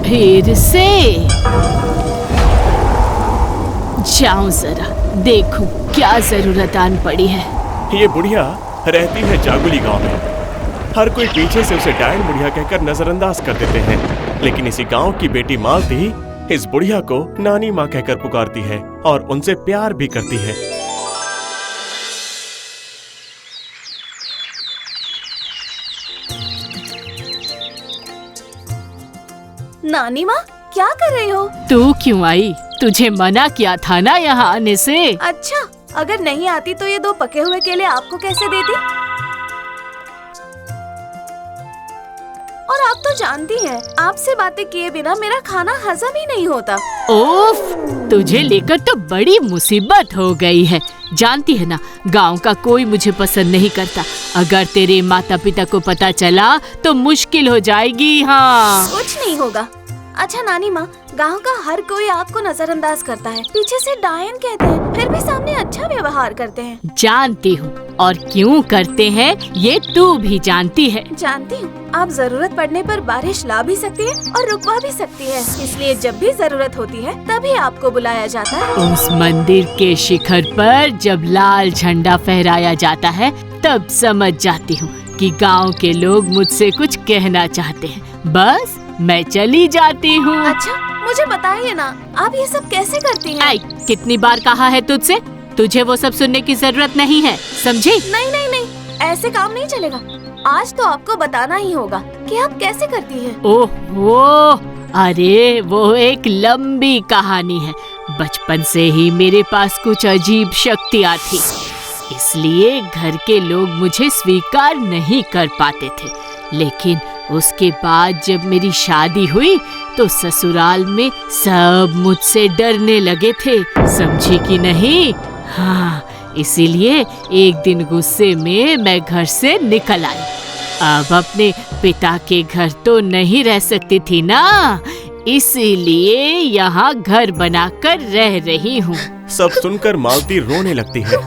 फिर से जाऊं जरा देखूं क्या जरूरत आन पड़ी है। ये बुढ़िया रहती है जागुली गांव में। हर कोई पीछे से उसे डायन बुढ़िया कहकर नजरअंदाज कर देते हैं, लेकिन इसी गांव की बेटी मालती इस बुढ़िया को नानी माँ कहकर पुकारती है और उनसे प्यार भी करती है। नानी माँ क्या कर रही हो? तू क्यों आई? तुझे मना किया था ना यहाँ आने से। अच्छा, अगर नहीं आती तो ये 2 पके हुए केले आपको कैसे देती? और आप तो जानती हैं, आपसे बातें किए बिना मेरा खाना हजम ही नहीं होता। ओफ, तुझे लेकर तो बड़ी मुसीबत हो गई है। जानती है ना, गांव का कोई मुझे पसंद नहीं करता। अगर तेरे माता पिता को पता चला तो मुश्किल हो जाएगी। हाँ, कुछ नहीं होगा। अच्छा नानी माँ, गांव का हर कोई आपको नजरअंदाज करता है, पीछे से डायन कहते हैं, फिर भी सामने अच्छा व्यवहार करते हैं। जानती हूँ, और क्यों करते हैं ये तू भी जानती है। जानती हूँ, आप जरूरत पड़ने पर बारिश ला भी सकती है और रुकवा भी सकती है, इसलिए जब भी जरूरत होती है तभी आपको बुलाया जाता है। उस मंदिर के शिखर पर जब लाल झंडा फहराया जाता है तब समझ जाती हूँ कि गांव के लोग मुझसे कुछ कहना चाहते हैं। बस मैं चली जाती हूँ। अच्छा, मुझे बताइए ना, आप ये सब कैसे करती हैं? आई, कितनी बार कहा है तुझसे, तुझे वो सब सुनने की जरूरत नहीं है, समझी? नहीं नहीं नहीं, ऐसे काम नहीं चलेगा। आज तो आपको बताना ही होगा कि आप कैसे करती हैं। ओहो, अरे वो एक लंबी कहानी है। बचपन से ही मेरे पास कुछ अजीब शक्तियाँ थी, इसलिए घर के लोग मुझे स्वीकार नहीं कर पाते थे। लेकिन उसके बाद जब मेरी शादी हुई तो ससुराल में सब मुझसे डरने लगे थे, समझी कि नहीं? हाँ, इसीलिए एक दिन गुस्से में मैं घर से निकल आई। अब अपने पिता के घर तो नहीं रह सकती थी ना, इसीलिए यहाँ घर बनाकर रह रही हूँ। सब सुनकर मालती रोने लगती है।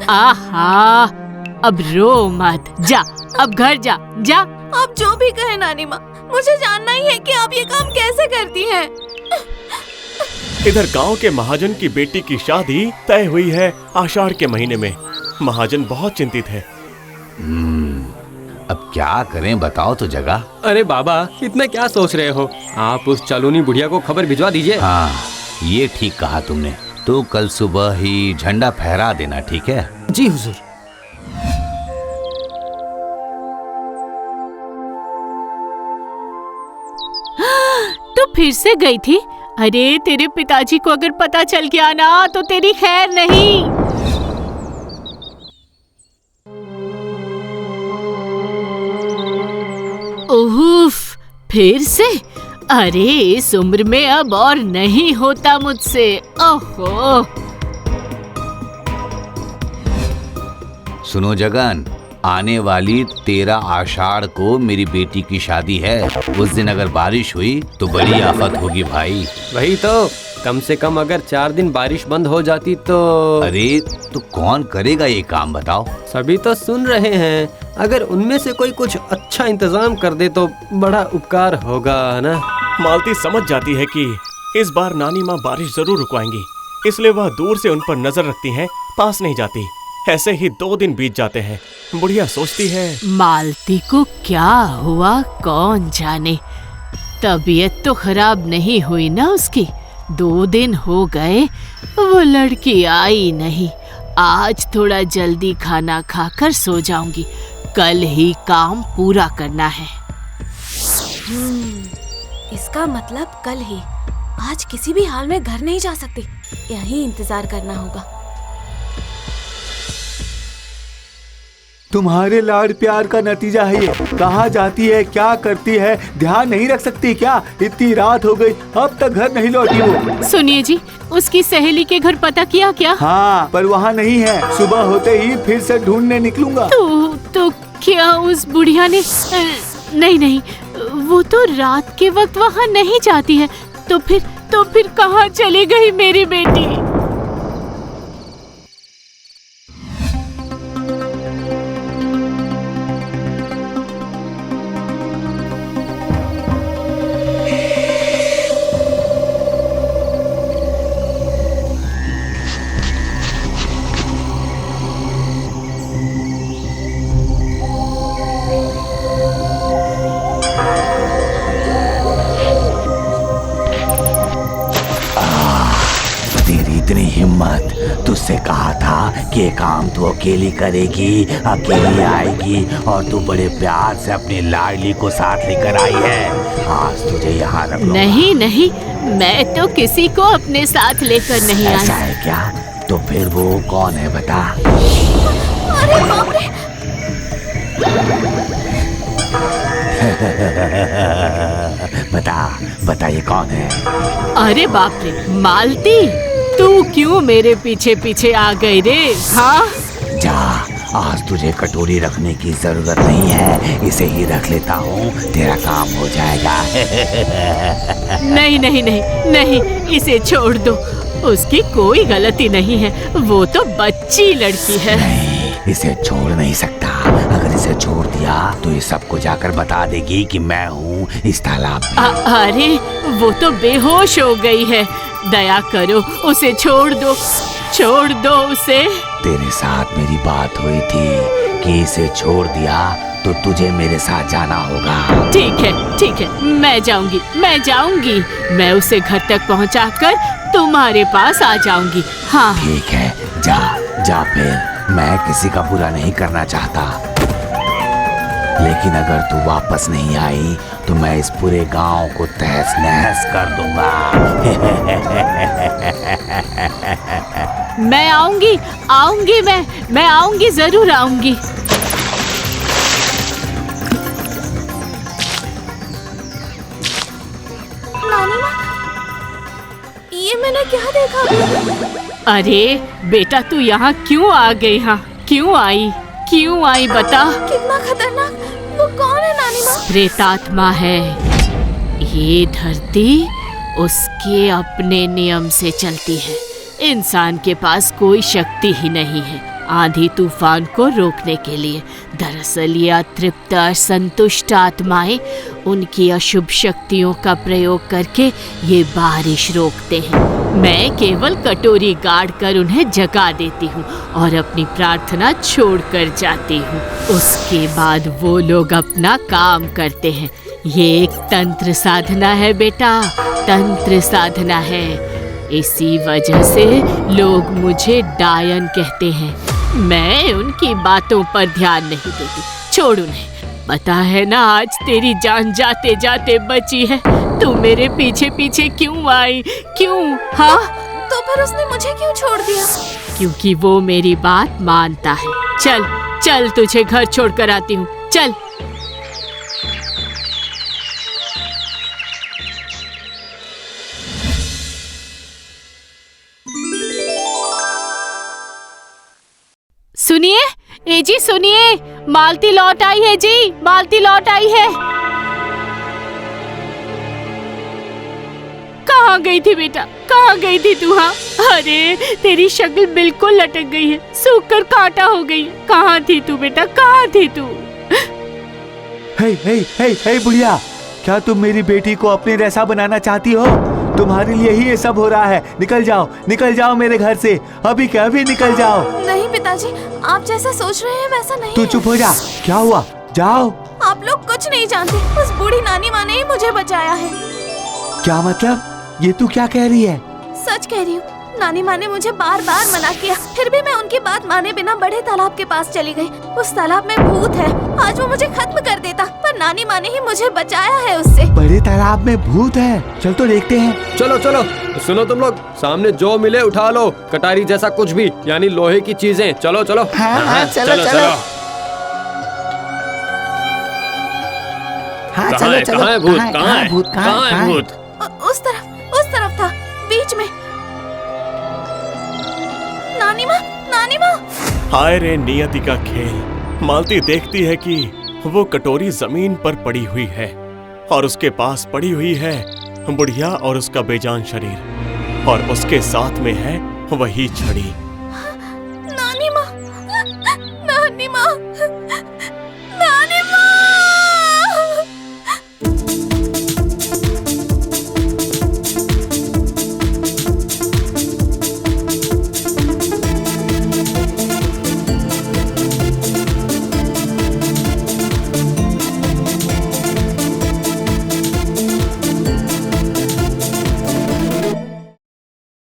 आहा, अब रो मत, जा अब घर जा जा। आप जो भी कहे नानी माँ, मुझे जानना ही है कि आप ये काम कैसे करती हैं। इधर गांव के महाजन की बेटी की शादी तय हुई है आषाढ़ के महीने में। महाजन बहुत चिंतित है। अब क्या करें बताओ तो जगह। अरे बाबा, इतना क्या सोच रहे हो? आप उस चालूनी बुढ़िया को खबर भिजवा दीजिए। हाँ, ये ठीक कहा तुमने। तो कल सुबह ही झंडा फहरा देना, ठीक है? जी हुजूर। तू फिर से गई थी? अरे तेरे पिताजी को अगर पता चल गया ना तो तेरी खैर नहीं। उफ, फिर से? अरे इस उम्र में अब और नहीं होता मुझसे। ओहो। सुनो जगन, आने वाली 13 आषाढ़ को मेरी बेटी की शादी है। उस दिन अगर बारिश हुई तो बड़ी आफत होगी भाई। वही तो, कम से कम अगर 4 दिन बारिश बंद हो जाती तो। अरे तो कौन करेगा ये काम बताओ? सभी तो सुन रहे हैं, अगर उनमें से कोई कुछ अच्छा इंतजाम कर दे तो बड़ा उपकार होगा ना। मालती समझ जाती है कि इस बार नानी माँ बारिश जरूर रुकवाएंगी, इसलिए वह दूर से उन पर नजर रखती हैं, पास नहीं जाती। ऐसे ही 2 दिन बीत जाते हैं। बुढ़िया सोचती है, मालती को क्या हुआ कौन जाने। तबीयत तो खराब नहीं हुई ना उसकी? 2 दिन हो गए वो लड़की आई नहीं। आज थोड़ा जल्दी खाना खाकर सो जाऊंगी, कल ही काम पूरा करना है। इसका मतलब कल ही। आज किसी भी हाल में घर नहीं जा सकती, यहीं इंतजार करना होगा। तुम्हारे लाड प्यार का नतीजा है ये। कहाँ जाती है, क्या करती है, ध्यान नहीं रख सकती क्या? इतनी रात हो गई, अब तक घर नहीं लौटी वो। सुनिए जी, उसकी सहेली के घर पता किया क्या? हाँ, पर वहाँ नहीं है। सुबह होते ही फिर से ढूंढने निकलूंगा। तो क्या उस बुढ़िया ने? नहीं, वो तो रात के वक्त वहाँ नहीं जाती है। तो फिर कहाँ चली गई मेरी बेटी? इतनी हिम्मत, तुझसे कहा था कि ये काम तू अकेली करेगी, अकेली आएगी और तू बड़े प्यार से अपनी लाडली को साथ लेकर आई है। आज तुझे यहाँ रख लूंगा। नहीं नहीं, मैं तो किसी को अपने साथ लेकर नहीं ऐसा आई। है क्या? तो फिर वो कौन है बता। अरे बाप रे! बता ये कौन है? अरे बाप रे, मालती, तू क्यों मेरे पीछे पीछे आ गई रे? हाँ, जा, आज तुझे कटोरी रखने की जरूरत नहीं है, इसे ही रख लेता हूँ, तेरा काम हो जाएगा। नहीं नहीं नहीं नहीं, इसे छोड़ दो। उसकी कोई गलती नहीं है, वो तो बच्ची लड़की है। नहीं, इसे छोड़ नहीं सकता। अगर इसे छोड़ दिया तो ये सबको जाकर बता देगी कि मैं हूँ इस तालाब में। अरे वो तो बेहोश हो गई है, दया करो उसे छोड़ दो, छोड़ दो उसे। तेरे साथ मेरी बात हुई थी कि इसे छोड़ दिया तो तुझे मेरे साथ जाना होगा। ठीक है, मैं जाऊंगी, मैं उसे घर तक पहुंचाकर तुम्हारे पास आ जाऊंगी। हाँ ठीक है, जा फिर। मैं किसी का बुरा नहीं करना चाहता, लेकिन अगर तू वापस नहीं आई तो मैं इस पूरे गांव को तहस नहस कर दूंगा। मैं आऊंगी, मैं आऊंगी, जरूर आऊंगी। नानी माँ, ये मैंने क्या देखा? अरे बेटा, तू यहाँ क्यों आ गई? हाँ, क्यों आई बता। कितना खतरनाक! वो कौन है नानी माँ? प्रेतात्मा है। ये धरती उसके अपने नियम से चलती है। इंसान के पास कोई शक्ति ही नहीं है आंधी तूफान को रोकने के लिए। दरअसल ये अतृप्त असंतुष्ट आत्माएं उनकी अशुभ शक्तियों का प्रयोग करके ये बारिश रोकते हैं। मैं केवल कटोरी गाड़ कर उन्हें जगा देती हूँ और अपनी प्रार्थना छोड़कर जाती हूँ। उसके बाद वो लोग अपना काम करते हैं। ये एक तंत्र साधना है बेटा, तंत्र साधना है। इसी वजह से लोग मुझे डायन कहते हैं। मैं उनकी बातों पर ध्यान नहीं देती, छोड़ उन्हें। पता है ना, आज तेरी जान जाते जाते बची है। तू मेरे पीछे पीछे क्यों आई? क्यों? हाँ, तो फिर उसने मुझे क्यों छोड़ दिया? क्योंकि वो मेरी बात मानता है। चल चल, तुझे घर छोड़कर आती हूँ, चल। सुनिए, ए जी सुनिए, मालती लौट आई है जी, मालती लौट आई है। कहाँ गई थी बेटा, कहाँ गई थी तू? हाँ, अरे तेरी शक्ल बिल्कुल लटक गई है, सूख कर कांटा हो गई है। कहाँ थी तू बेटा, कहाँ थी तू? हे बुढ़िया, क्या तुम मेरी बेटी को अपने जैसा बनाना चाहती हो? तुम्हारे लिए ही ये सब हो रहा है। निकल जाओ मेरे घर से, अभी क्या अभी निकल जाओ। नहीं पिताजी, आप जैसा सोच रहे हैं वैसा नहीं तू है। चुप हो जा, क्या हुआ? जाओ। आप लोग कुछ नहीं जानते, उस बूढ़ी नानी माँ ने ही मुझे बचाया है। क्या मतलब? ये तू क्या कह रही है? सच कह रही हूँ, नानी माँ ने मुझे बार बार मना किया, फिर भी मैं उनकी बात माने बिना बड़े तालाब के पास चली गई। उस तालाब में भूत है, आज वो मुझे खत्म कर देता, पर नानी माँ ने ही मुझे बचाया है उससे। बड़े तालाब में भूत है? चल तो देखते हैं। चलो सुनो तुम लोग, सामने जो मिले उठा लो, कटारी जैसा कुछ भी, यानी लोहे की चीजें। चलो चलो। हाँ, चलो। कहाँ है भूत? कहाँ है भूत? उस तरफ था, बीच में। नानी माँ। हाय रे नियति का खेल। मालती देखती है कि वो कटोरी जमीन पर पड़ी हुई है और उसके पास पड़ी हुई है बुढ़िया और उसका बेजान शरीर, और उसके साथ में है वही छड़ी। नानी माँ,